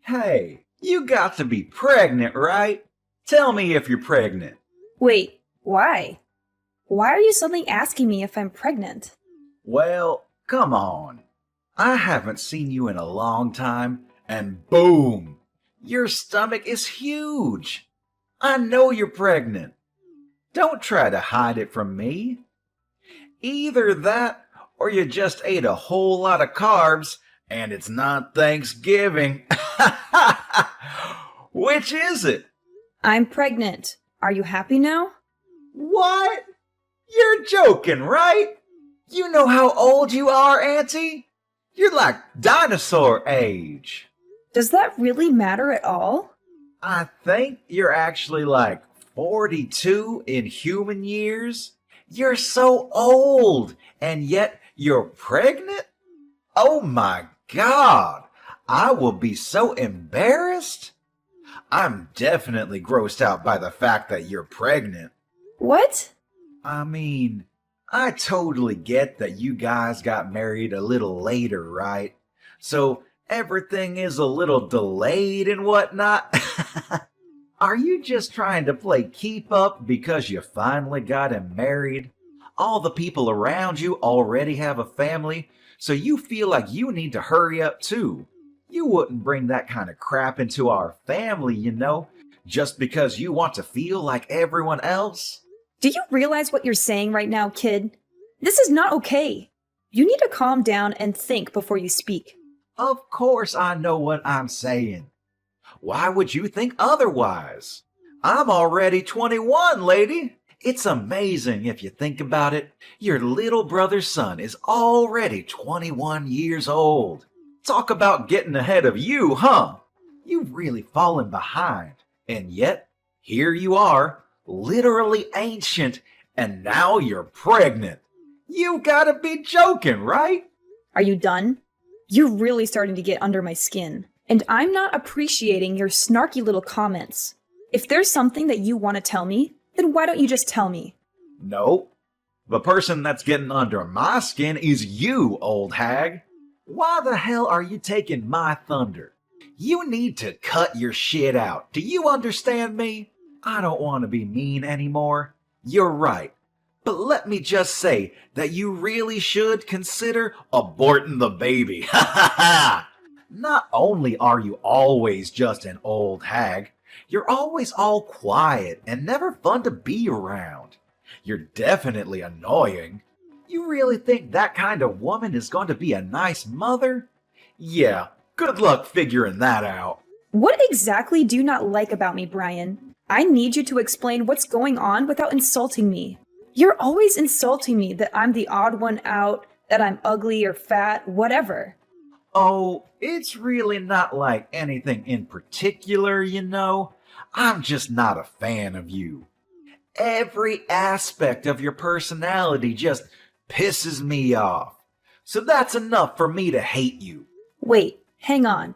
Hey, you got to be pregnant, right? Tell me if you're pregnant. Wait, why? Why are you suddenly asking me if I'm pregnant? Well, come on. I haven't seen you in a long time, and boom! Your stomach is huge. I know you're pregnant. Don't try to hide it from me. Either that, or you just ate a whole lot of carbs, and it's not Thanksgiving. Which is it? I'm pregnant. Are you happy now? What? You're joking, right? You know how old you are, Auntie? You're like dinosaur age. Does that really matter at all? I think you're actually like 42 in human years. You're so old, and yet you're pregnant? Oh my God! I will be so embarrassed. I'm definitely grossed out by the fact that you're pregnant. What? I mean, I totally get that you guys got married a little later, right? So everything is a little delayed and whatnot. Are you just trying to play keep up because you finally got him married? All the people around you already have a family, so you feel like you need to hurry up too. You wouldn't bring that kind of crap into our family, just because you want to feel like everyone else. Do you realize what you're saying right now, kid? This is not okay. You need to calm down and think before you speak. Of course I know what I'm saying. Why would you think otherwise? I'm already 21, lady. It's amazing if you think about it. Your little brother's son is already 21 years old. Talk about getting ahead of you, huh? You've really fallen behind. And yet, here you are, literally ancient, and now you're pregnant. You gotta be joking, right? Are you done? You're really starting to get under my skin, and I'm not appreciating your snarky little comments. If there's something that you want to tell me, then why don't you just tell me? No. The person that's getting under my skin is you, old hag. Why the hell are you taking my thunder? You need to cut your shit out. Do you understand me? I don't want to be mean anymore. You're right. But let me just say that you really should consider aborting the baby. Ha ha ha! Not only are you always just an old hag, you're always all quiet and never fun to be around. You're definitely annoying. You really think that kind of woman is going to be a nice mother? Yeah, good luck figuring that out. What exactly do you not like about me, Brian? I need you to explain what's going on without insulting me. You're always insulting me that I'm the odd one out, that I'm ugly or fat, whatever. Oh, it's really not like anything in particular, I'm just not a fan of you. Every aspect of your personality just pisses me off. So that's enough for me to hate you. Wait, hang on.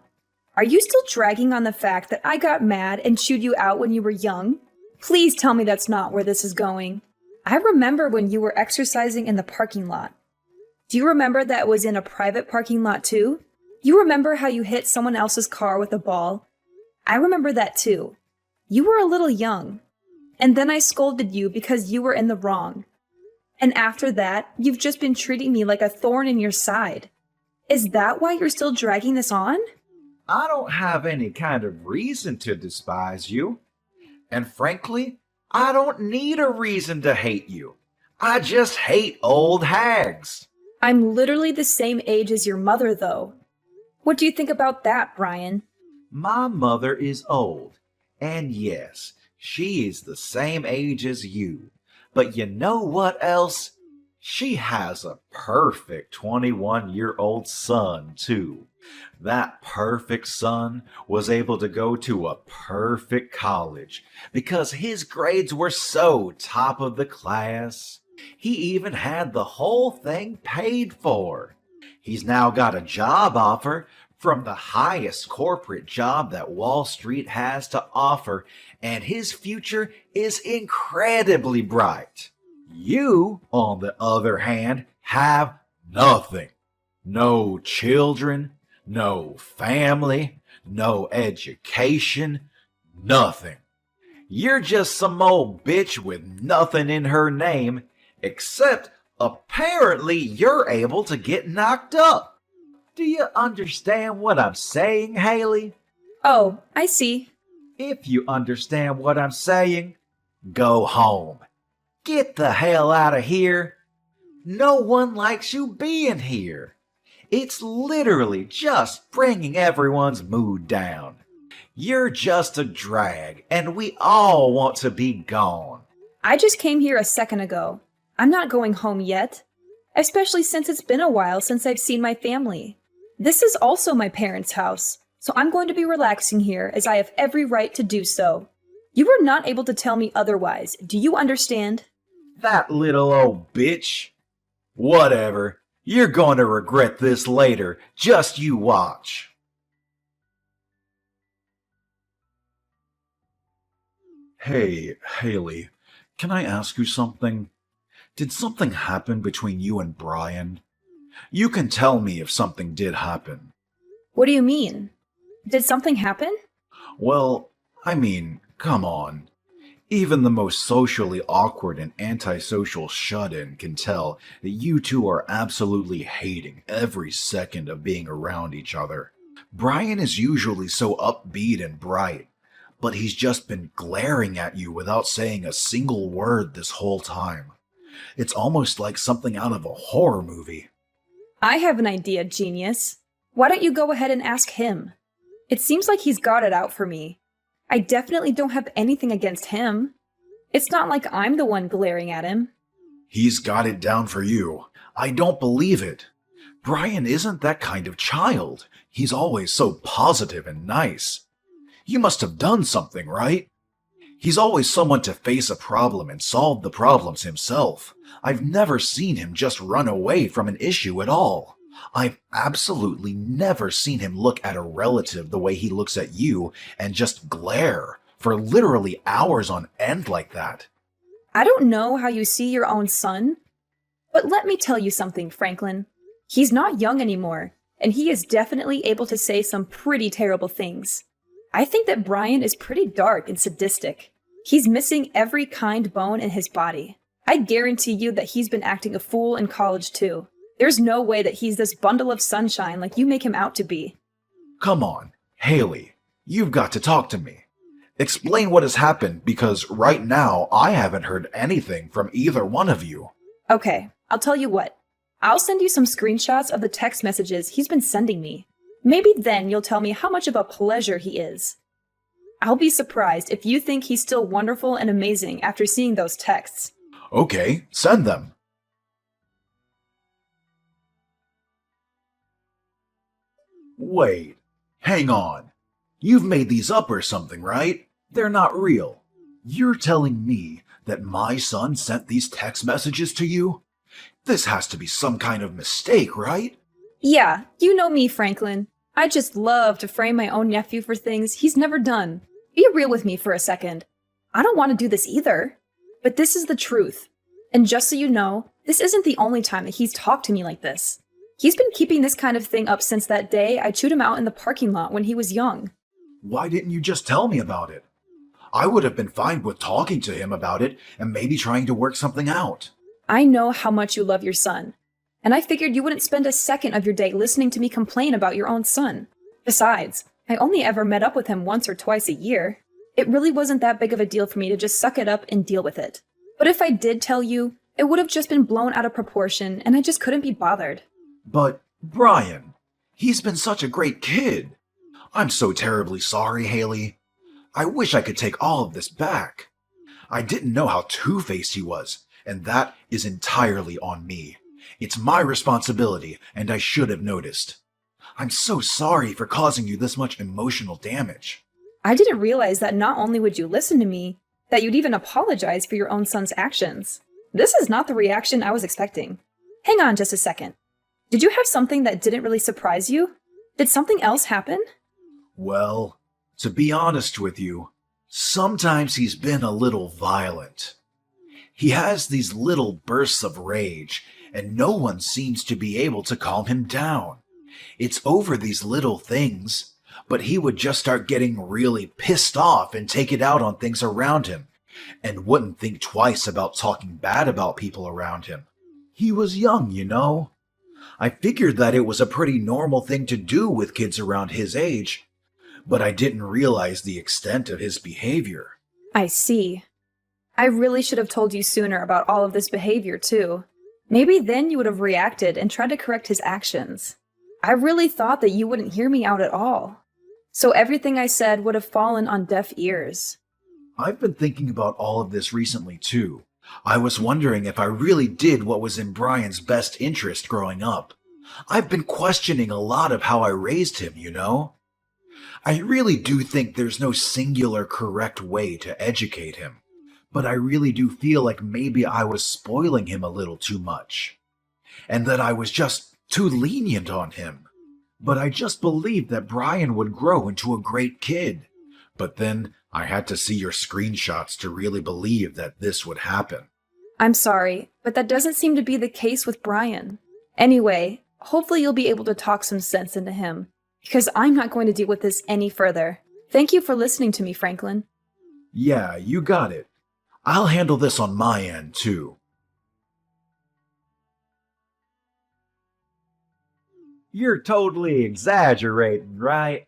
Are you still dragging on the fact that I got mad and chewed you out when you were young? Please tell me that's not where this is going. I remember when you were exercising in the parking lot. Do you remember that it was in a private parking lot too? You remember how you hit someone else's car with a ball? I remember that too. You were a little young. And then I scolded you because you were in the wrong. And after that, you've just been treating me like a thorn in your side. Is that why you're still dragging this on? I don't have any kind of reason to despise you. And frankly, I don't need a reason to hate you. I just hate old hags. I'm literally the same age as your mother, though. What do you think about that, Brian? My mother is old. And yes, she is the same age as you. But you know what else? She has a perfect 21-year-old son, too. That perfect son was able to go to a perfect college because his grades were so top of the class. He even had the whole thing paid for. He's now got a job offer from the highest corporate job that Wall Street has to offer, and his future is incredibly bright. You, on the other hand, have nothing. No children, no family, no education, nothing. You're just some old bitch with nothing in her name, except apparently you're able to get knocked up. Do you understand what I'm saying, Haley? Oh, I see. If you understand what I'm saying, go home. Get the hell out of here. No one likes you being here. It's literally just bringing everyone's mood down. You're just a drag, and we all want to be gone. I just came here a second ago. I'm not going home yet, especially since it's been a while since I've seen my family. This is also my parents' house, so I'm going to be relaxing here as I have every right to do so. You were not able to tell me otherwise. Do you understand? That little old bitch. Whatever. You're going to regret this later. Just you watch. Hey, Haley, can I ask you something? Did something happen between you and Brian? You can tell me if something did happen. What do you mean? Did something happen? Well, I mean, come on. Even the most socially awkward and antisocial shut-in can tell that you two are absolutely hating every second of being around each other. Brian is usually so upbeat and bright, but he's just been glaring at you without saying a single word this whole time. It's almost like something out of a horror movie. I have an idea, genius. Why don't you go ahead and ask him? It seems like he's got it out for me. I definitely don't have anything against him. It's not like I'm the one glaring at him. He's got it down for you. I don't believe it. Brian isn't that kind of child. He's always so positive and nice. You must have done something, right? He's always someone to face a problem and solve the problems himself. I've never seen him just run away from an issue at all. I've absolutely never seen him look at a relative the way he looks at you and just glare for literally hours on end like that. I don't know how you see your own son, but let me tell you something, Franklin. He's not young anymore, and he is definitely able to say some pretty terrible things. I think that Brian is pretty dark and sadistic. He's missing every kind bone in his body. I guarantee you that he's been acting a fool in college too. There's no way that he's this bundle of sunshine like you make him out to be. Come on, Haley, you've got to talk to me. Explain what has happened, because right now I haven't heard anything from either one of you. Okay, I'll tell you what. I'll send you some screenshots of the text messages he's been sending me. Maybe then you'll tell me how much of a pleasure he is. I'll be surprised if you think he's still wonderful and amazing after seeing those texts. Okay, send them. Wait, hang on. You've made these up or something, right? They're not real. You're telling me that my son sent these text messages to you? This has to be some kind of mistake, right? Yeah, you know me, Franklin. I just love to frame my own nephew for things he's never done. Be real with me for a second. I don't want to do this either. But this is the truth. And just so you know, this isn't the only time that he's talked to me like this. He's been keeping this kind of thing up since that day I chewed him out in the parking lot when he was young. Why didn't you just tell me about it? I would have been fine with talking to him about it and maybe trying to work something out. I know how much you love your son, and I figured you wouldn't spend a second of your day listening to me complain about your own son. Besides, I only ever met up with him once or twice a year. It really wasn't that big of a deal for me to just suck it up and deal with it. But if I did tell you, it would have just been blown out of proportion, and I just couldn't be bothered. But, Brian, he's been such a great kid. I'm so terribly sorry, Haley. I wish I could take all of this back. I didn't know how two-faced he was, and that is entirely on me. It's my responsibility, and I should have noticed. I'm so sorry for causing you this much emotional damage. I didn't realize that not only would you listen to me, that you'd even apologize for your own son's actions. This is not the reaction I was expecting. Hang on just a second. Did you have something that didn't really surprise you? Did something else happen? Well, to be honest with you, sometimes he's been a little violent. He has these little bursts of rage, and no one seems to be able to calm him down. It's over these little things, but he would just start getting really pissed off and take it out on things around him, and wouldn't think twice about talking bad about people around him. He was young, you know. I figured that it was a pretty normal thing to do with kids around his age, but I didn't realize the extent of his behavior. I see. I really should have told you sooner about all of this behavior, too. Maybe then you would have reacted and tried to correct his actions. I really thought that you wouldn't hear me out at all. So everything I said would have fallen on deaf ears. I've been thinking about all of this recently, too. I was wondering if I really did what was in Brian's best interest growing up. I've been questioning a lot of how I raised him, you know? I really do think there's no singular correct way to educate him, but I really do feel like maybe I was spoiling him a little too much, and that I was just too lenient on him. But I just believed that Brian would grow into a great kid. But then I had to see your screenshots to really believe that this would happen. I'm sorry, but that doesn't seem to be the case with Brian. Anyway, hopefully you'll be able to talk some sense into him, because I'm not going to deal with this any further. Thank you for listening to me, Franklin. Yeah, you got it. I'll handle this on my end, too. You're totally exaggerating, right?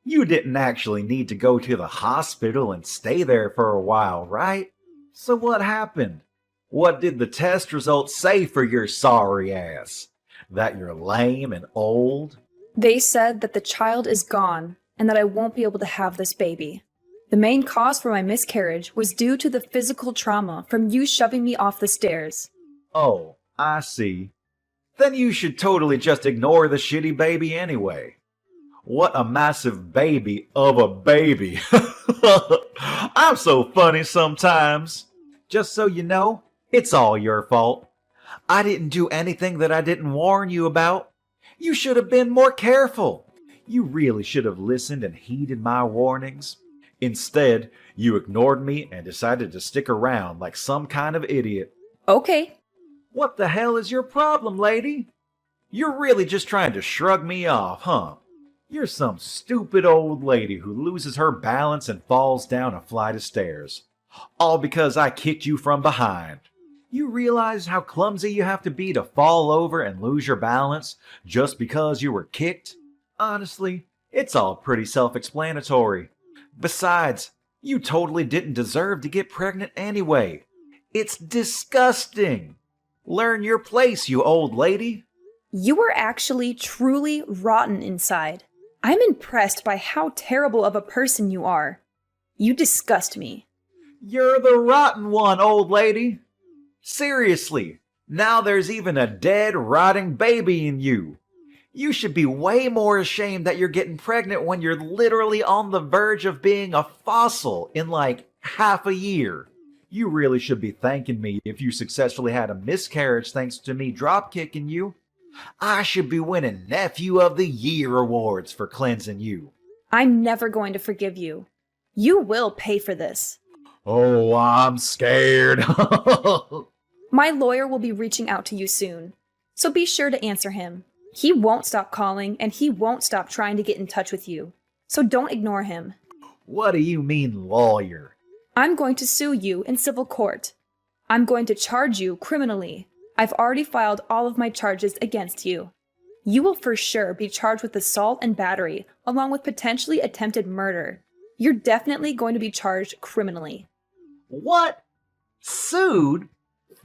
You didn't actually need to go to the hospital and stay there for a while, right? So what happened? What did the test results say for your sorry ass? That you're lame and old? They said that the child is gone and that I won't be able to have this baby. The main cause for my miscarriage was due to the physical trauma from you shoving me off the stairs. Oh, I see. Then you should totally just ignore the shitty baby anyway. What a massive baby of a baby. I'm so funny sometimes. Just so you know, it's all your fault. I didn't do anything that I didn't warn you about. You should have been more careful. You really should have listened and heeded my warnings. Instead, you ignored me and decided to stick around like some kind of idiot. Okay. What the hell is your problem, lady? You're really just trying to shrug me off, huh? You're some stupid old lady who loses her balance and falls down a flight of stairs. All because I kicked you from behind. You realize how clumsy you have to be to fall over and lose your balance just because you were kicked? Honestly, it's all pretty self-explanatory. Besides, you totally didn't deserve to get pregnant anyway. It's disgusting. Learn your place, you old lady. You are actually truly rotten inside. I'm impressed by how terrible of a person you are. You disgust me. You're the rotten one, old lady. Seriously, now there's even a dead, rotting baby in you. You should be way more ashamed that you're getting pregnant when you're literally on the verge of being a fossil in like half a year. You really should be thanking me if you successfully had a miscarriage thanks to me drop-kicking you. I should be winning Nephew of the Year awards for cleansing you. I'm never going to forgive you. You will pay for this. Oh, I'm scared. My lawyer will be reaching out to you soon, so be sure to answer him. He won't stop calling, and he won't stop trying to get in touch with you, so don't ignore him. What do you mean, lawyer? I'm going to sue you in civil court. I'm going to charge you criminally. I've already filed all of my charges against you. You will for sure be charged with assault and battery, along with potentially attempted murder. You're definitely going to be charged criminally. What? Sued?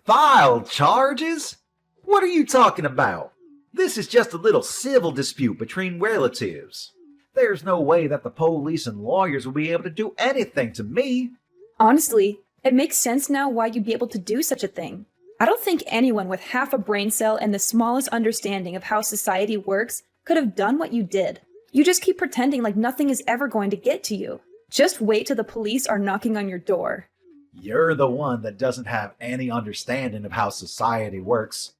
Filed charges? What are you talking about? This is just a little civil dispute between relatives. There's no way that the police and lawyers will be able to do anything to me. Honestly, it makes sense now why you'd be able to do such a thing. I don't think anyone with half a brain cell and the smallest understanding of how society works could have done what you did. You just keep pretending like nothing is ever going to get to you. Just wait till the police are knocking on your door. You're the one that doesn't have any understanding of how society works.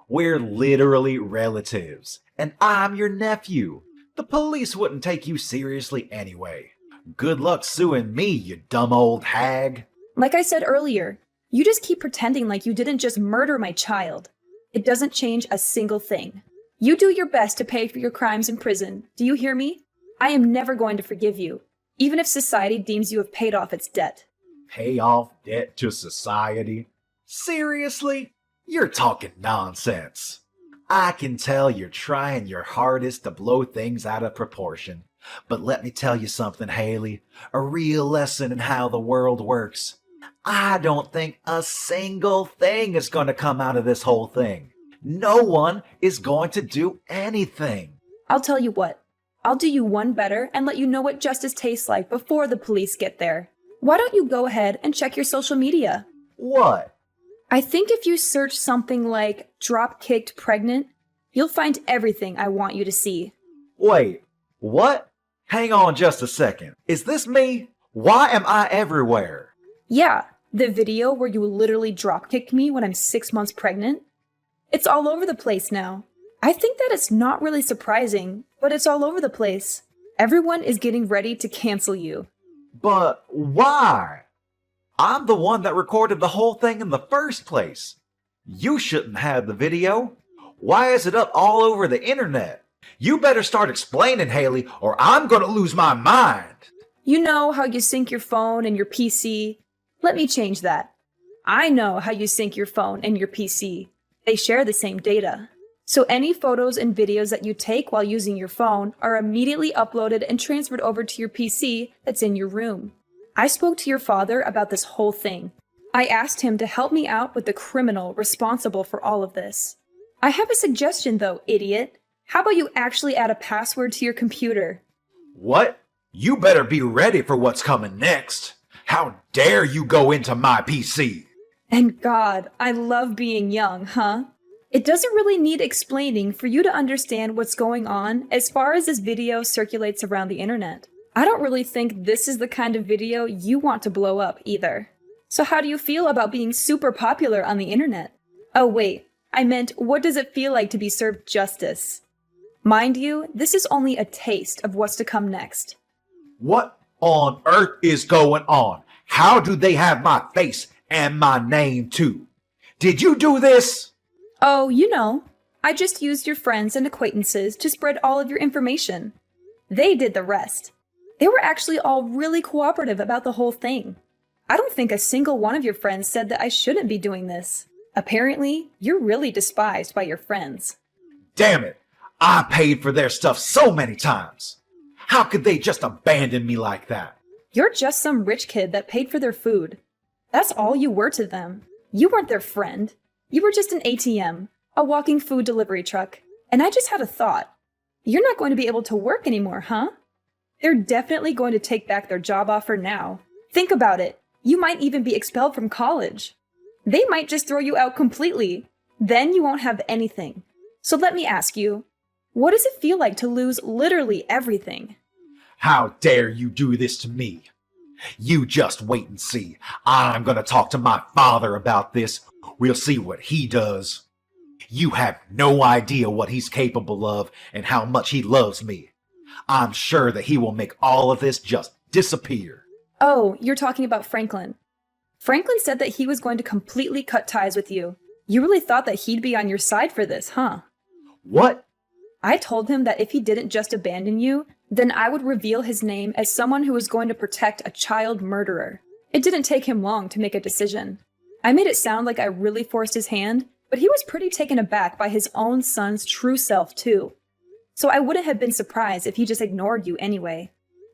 We're literally relatives, and I'm your nephew. The police wouldn't take you seriously anyway. Good luck suing me, you dumb old hag. Like I said earlier, you just keep pretending like you didn't just murder my child. It doesn't change a single thing. You do your best to pay for your crimes in prison. Do you hear me? I am never going to forgive you, even if society deems you have paid off its debt. Pay off debt to society? Seriously? You're talking nonsense. I can tell you're trying your hardest to blow things out of proportion. But let me tell you something, Haley. A real lesson in how the world works. I don't think a single thing is going to come out of this whole thing. No one is going to do anything. I'll tell you what. I'll do you one better and let you know what justice tastes like before the police get there. Why don't you go ahead and check your social media? What? I think if you search something like drop-kicked pregnant, you'll find everything I want you to see. Wait, what? Hang on just a second. Is this me? Why am I everywhere? Yeah, the video where you literally drop-kicked me when I'm 6 months pregnant. It's all over the place now. I think that it's not really surprising, but it's all over the place. Everyone is getting ready to cancel you. But why? I'm the one that recorded the whole thing in the first place. You shouldn't have the video. Why is it up all over the internet? You better start explaining, Haley, or I'm gonna lose my mind. You know how you sync your phone and your PC? Let me change that. I know how you sync your phone and your PC. They share the same data. So any photos and videos that you take while using your phone are immediately uploaded and transferred over to your PC that's in your room. I spoke to your father about this whole thing. I asked him to help me out with the criminal responsible for all of this. I have a suggestion though, idiot. How about you actually add a password to your computer? What? You better be ready for what's coming next. How dare you go into my PC? And God, I love being young, huh? It doesn't really need explaining for you to understand what's going on as far as this video circulates around the internet. I don't really think this is the kind of video you want to blow up either. So how do you feel about being super popular on the internet? Oh wait, I meant what does it feel like to be served justice? Mind you, this is only a taste of what's to come next. What on earth is going on? How do they have my face and my name too? Did you do this? Oh, you know, I just used your friends and acquaintances to spread all of your information. They did the rest. They were actually all really cooperative about the whole thing. I don't think a single one of your friends said that I shouldn't be doing this. Apparently, you're really despised by your friends. Damn it! I paid for their stuff so many times. How could they just abandon me like that? You're just some rich kid that paid for their food. That's all you were to them. You weren't their friend. You were just an ATM, a walking food delivery truck. And I just had a thought. You're not going to be able to work anymore, huh? They're definitely going to take back their job offer now. Think about it. You might even be expelled from college. They might just throw you out completely. Then you won't have anything. So let me ask you, what does it feel like to lose literally everything? How dare you do this to me? You just wait and see. I'm gonna talk to my father about this. We'll see what he does. You have no idea what he's capable of and how much he loves me. I'm sure that he will make all of this just disappear. Oh, you're talking about Franklin. Franklin said that he was going to completely cut ties with you. You really thought that he'd be on your side for this, huh? What? I told him that if he didn't just abandon you, then I would reveal his name as someone who was going to protect a child murderer. It didn't take him long to make a decision. I made it sound like I really forced his hand, but he was pretty taken aback by his own son's true self, too. So I wouldn't have been surprised if he just ignored you anyway.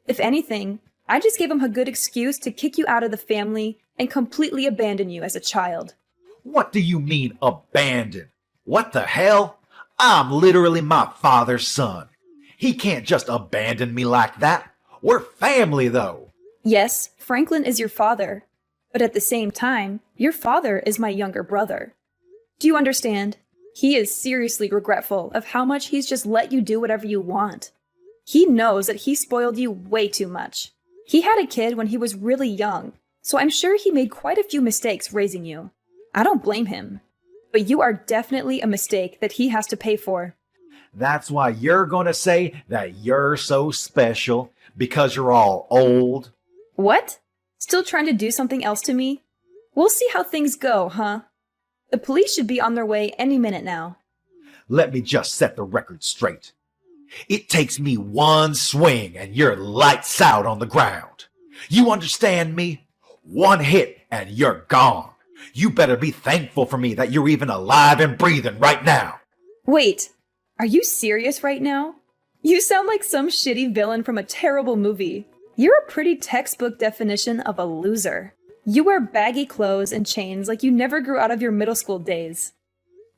If anything, I just gave him a good excuse to kick you out of the family and completely abandon you as a child. What do you mean, abandon? What the hell? I'm literally my father's son. He can't just abandon me like that. We're family, though. Yes, Franklin is your father. But at the same time, your father is my younger brother. Do you understand? He is seriously regretful of how much he's just let you do whatever you want. He knows that he spoiled you way too much. He had a kid when he was really young, so I'm sure he made quite a few mistakes raising you. I don't blame him. But you are definitely a mistake that he has to pay for. That's why you're gonna say that you're so special, because you're all old. What? Still trying to do something else to me? We'll see how things go, huh? The police should be on their way any minute now. Let me just set the record straight. It takes me one swing and you're lights out on the ground. You understand me? One hit and you're gone. You better be thankful for me that you're even alive and breathing right now. Wait, are you serious right now? You sound like some shitty villain from a terrible movie. You're a pretty textbook definition of a loser. You wear baggy clothes and chains like you never grew out of your middle school days.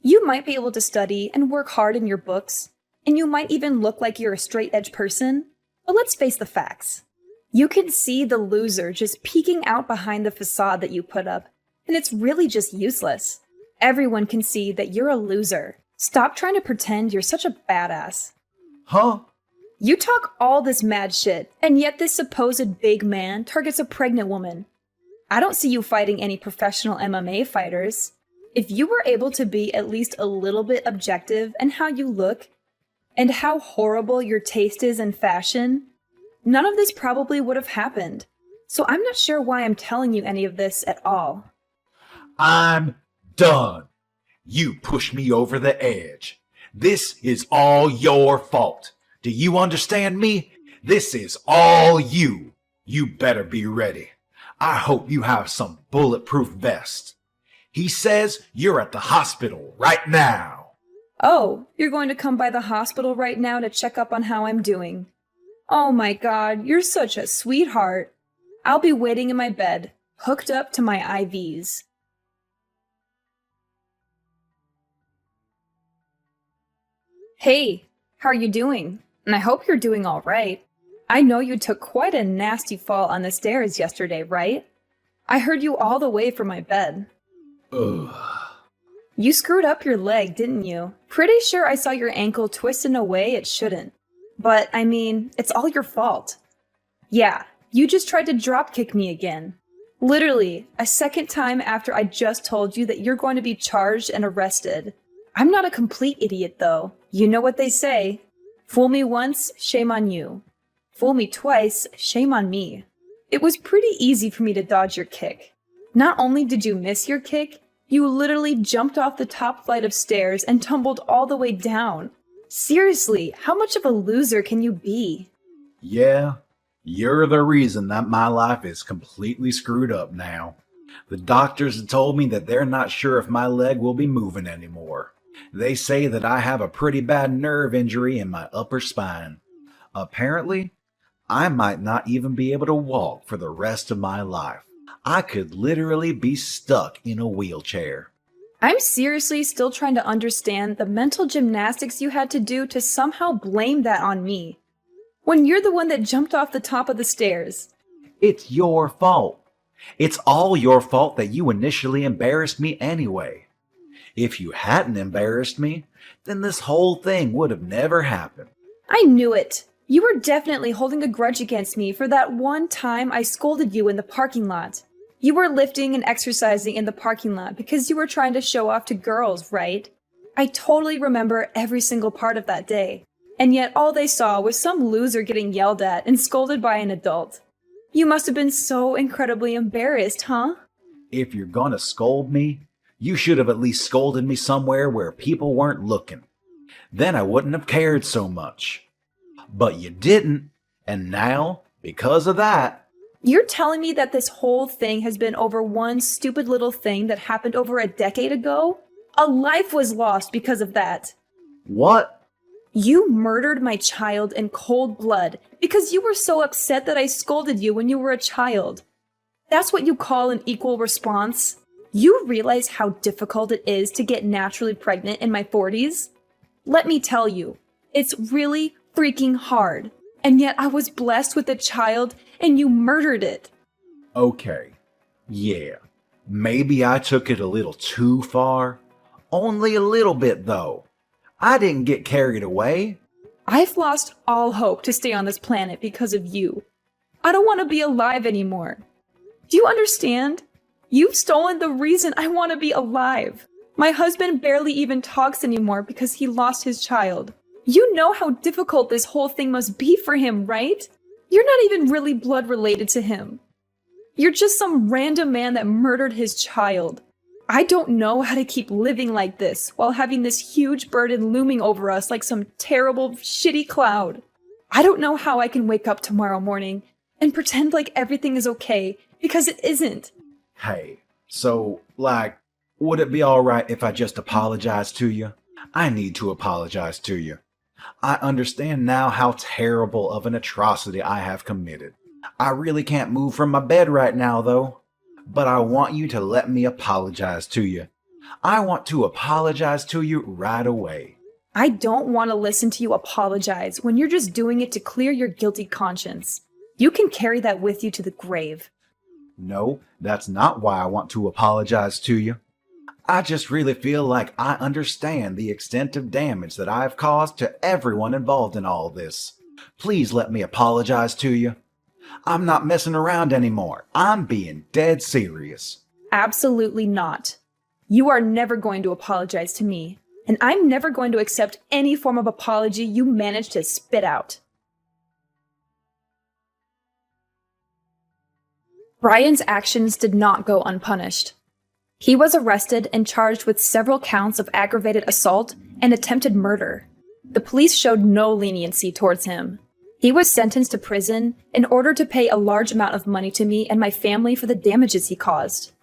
You might be able to study and work hard in your books, and you might even look like you're a straight-edge person, but let's face the facts. You can see the loser just peeking out behind the facade that you put up, and it's really just useless. Everyone can see that you're a loser. Stop trying to pretend you're such a badass. Huh? You talk all this mad shit, and yet this supposed big man targets a pregnant woman. I don't see you fighting any professional MMA fighters. If you were able to be at least a little bit objective in how you look, and how horrible your taste is in fashion, none of this probably would have happened. So I'm not sure why I'm telling you any of this at all. I'm done. You pushed me over the edge. This is all your fault. Do you understand me? This is all you. You better be ready. I hope you have some bulletproof vests. He says you're at the hospital right now. Oh, you're going to come by the hospital right now to check up on how I'm doing. Oh my God, you're such a sweetheart. I'll be waiting in my bed, hooked up to my IVs. Hey, how are you doing? And I hope you're doing all right. I know you took quite a nasty fall on the stairs yesterday, right? I heard you all the way from my bed. Ugh. You screwed up your leg, didn't you? Pretty sure I saw your ankle twist in a way it shouldn't. But, I mean, it's all your fault. Yeah, you just tried to dropkick me again. Literally, a second time after I just told you that you're going to be charged and arrested. I'm not a complete idiot, though. You know what they say. Fool me once, shame on you. Fool me twice, shame on me. It was pretty easy for me to dodge your kick. Not only did you miss your kick, you literally jumped off the top flight of stairs and tumbled all the way down. Seriously, how much of a loser can you be? Yeah, you're the reason that my life is completely screwed up now. The doctors have told me that they're not sure if my leg will be moving anymore. They say that I have a pretty bad nerve injury in my upper spine. Apparently, I might not even be able to walk for the rest of my life. I could literally be stuck in a wheelchair. I'm seriously still trying to understand the mental gymnastics you had to do to somehow blame that on me. When you're the one that jumped off the top of the stairs. It's your fault. It's all your fault that you initially embarrassed me anyway. If you hadn't embarrassed me, then this whole thing would have never happened. I knew it. You were definitely holding a grudge against me for that one time I scolded you in the parking lot. You were lifting and exercising in the parking lot because you were trying to show off to girls, right? I totally remember every single part of that day. And yet all they saw was some loser getting yelled at and scolded by an adult. You must have been so incredibly embarrassed, huh? If you're gonna scold me, you should have at least scolded me somewhere where people weren't looking. Then I wouldn't have cared so much. But you didn't, and now, because of that... You're telling me that this whole thing has been over one stupid little thing that happened over a decade ago? A life was lost because of that. What? You murdered my child in cold blood because you were so upset that I scolded you when you were a child. That's what you call an equal response? You realize how difficult it is to get naturally pregnant in my 40s? Let me tell you, it's really freaking hard. And yet I was blessed with a child and you murdered it. Okay, yeah, maybe I took it a little too far. Only a little bit, though. I didn't get carried away. I've lost all hope to stay on this planet because of you. I don't want to be alive anymore. Do you understand? You've stolen the reason I want to be alive. My husband barely even talks anymore because he lost his child. You know how difficult this whole thing must be for him, right? You're not even really blood related to him. You're just some random man that murdered his child. I don't know how to keep living like this while having this huge burden looming over us like some terrible, shitty cloud. I don't know how I can wake up tomorrow morning and pretend like everything is okay, because it isn't. Hey, so, would it be alright if I just apologize to you? I need to apologize to you. I understand now how terrible of an atrocity I have committed. I really can't move from my bed right now, though. But I want you to let me apologize to you. I want to apologize to you right away. I don't want to listen to you apologize when you're just doing it to clear your guilty conscience. You can carry that with you to the grave. No, that's not why I want to apologize to you. I just really feel like I understand the extent of damage that I've caused to everyone involved in all this. Please let me apologize to you. I'm not messing around anymore. I'm being dead serious. Absolutely not. You are never going to apologize to me, and I'm never going to accept any form of apology you manage to spit out. Brian's actions did not go unpunished. He was arrested and charged with several counts of aggravated assault and attempted murder. The police showed no leniency towards him. He was sentenced to prison in order to pay a large amount of money to me and my family for the damages he caused.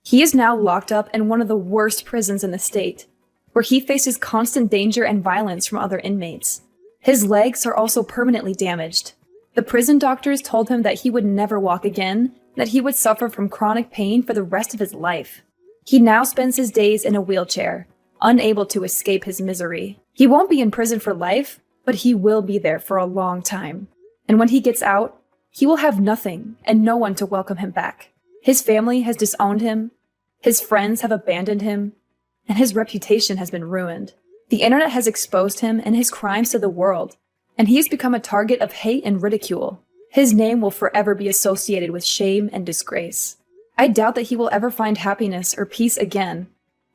He is now locked up in one of the worst prisons in the state, where he faces constant danger and violence from other inmates. His legs are also permanently damaged. The prison doctors told him that he would never walk again, that he would suffer from chronic pain for the rest of his life. He now spends his days in a wheelchair, unable to escape his misery. He won't be in prison for life, but he will be there for a long time. And when he gets out, he will have nothing and no one to welcome him back. His family has disowned him, his friends have abandoned him, and his reputation has been ruined. The internet has exposed him and his crimes to the world, and he has become a target of hate and ridicule. His name will forever be associated with shame and disgrace. I doubt that he will ever find happiness or peace again,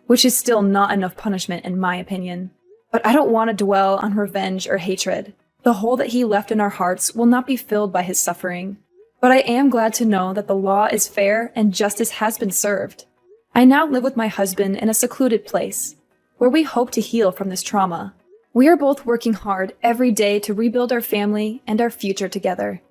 which is still not enough punishment in my opinion. But I don't want to dwell on revenge or hatred. The hole that he left in our hearts will not be filled by his suffering. But I am glad to know that the law is fair and justice has been served. I now live with my husband in a secluded place, where we hope to heal from this trauma. We are both working hard every day to rebuild our family and our future together.